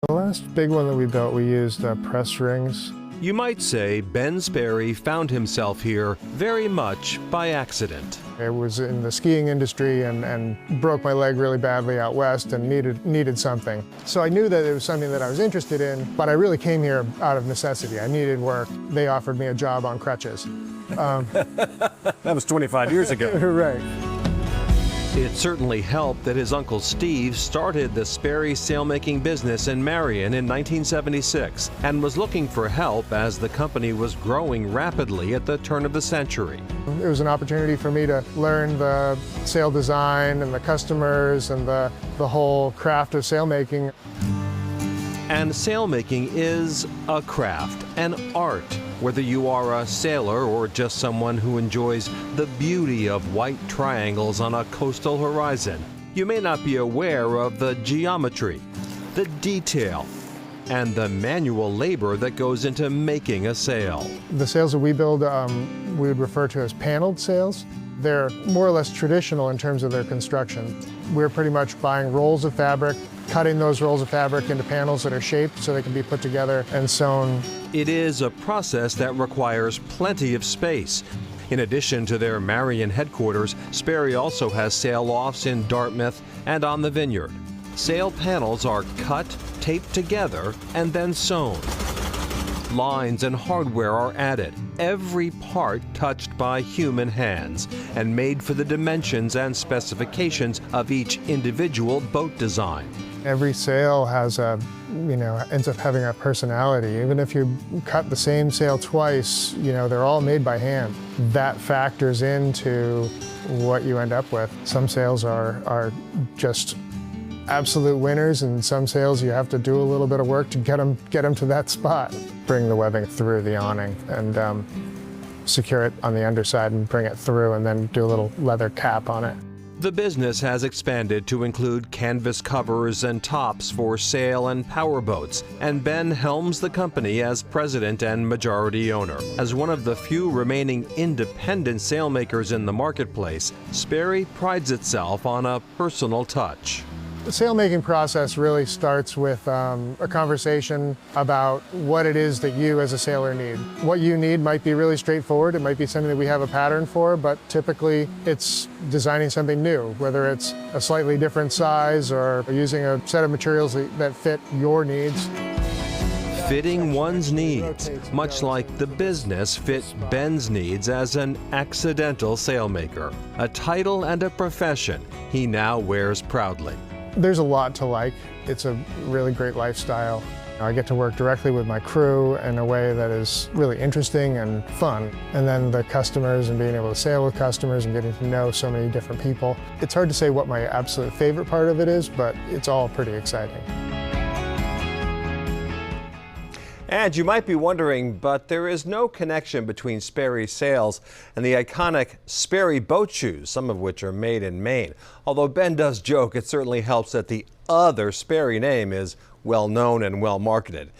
The last big one that we built, we used press rings. You might say Ben Sperry found himself here very much by accident. I was in the skiing industry and broke my leg really badly out west and needed something. So I knew that it was something that I was interested in, but I really came here out of necessity. I needed work. They offered me a job on crutches. That was 25 years ago. Right. It certainly helped that his uncle Steve started the Sperry sailmaking business in Marion in 1976 and was looking for help as the company was growing rapidly at the turn of the century. It was an opportunity for me to learn the sail design and the customers and the whole craft of sailmaking. And sailmaking is a craft, an art, whether you are a sailor or just someone who enjoys the beauty of white triangles on a coastal horizon. You may not be aware of the geometry, the detail, and the manual labor that goes into making a sail. The sails that we build, we would refer to as paneled sails. They're more or less traditional in terms of their construction. We're pretty much buying rolls of fabric, cutting those rolls of fabric into panels that are shaped so they can be put together and sewn. It is a process that requires plenty of space. In addition to their Marion headquarters, Sperry also has sail lofts in Dartmouth and on the Vineyard. Sail panels are cut, taped together, and then sewn. Lines and hardware are added, every part touched by human hands and made for the dimensions and specifications of each individual boat design. Every sail has ends up having a personality. Even if you cut the same sail twice, they're all made by hand. That factors into what you end up with. Some sails are just absolute winners, and some sails you have to do a little bit of work to get them to that spot. Bring the webbing through the awning and secure it on the underside and bring it through and then do a little leather cap on it. The business has expanded to include canvas covers and tops for sail and power boats, and Ben helms the company as president and majority owner. As one of the few remaining independent sailmakers in the marketplace, Sperry prides itself on a personal touch. The sailmaking process really starts with a conversation about what it is that you as a sailor need. What you need might be really straightforward. It might be something that we have a pattern for, but typically it's designing something new, whether it's a slightly different size or using a set of materials that fit your needs. Fitting one's needs, much like the business fit Ben's needs as an accidental sailmaker, a title and a profession he now wears proudly. There's a lot to like. It's a really great lifestyle. I get to work directly with my crew in a way that is really interesting and fun. And then the customers and being able to sail with customers and getting to know so many different people. It's hard to say what my absolute favorite part of it is, but it's all pretty exciting. And you might be wondering, but there is no connection between Sperry sails and the iconic Sperry boat shoes, some of which are made in Maine. Although Ben does joke, it certainly helps that the other Sperry name is well known and well marketed.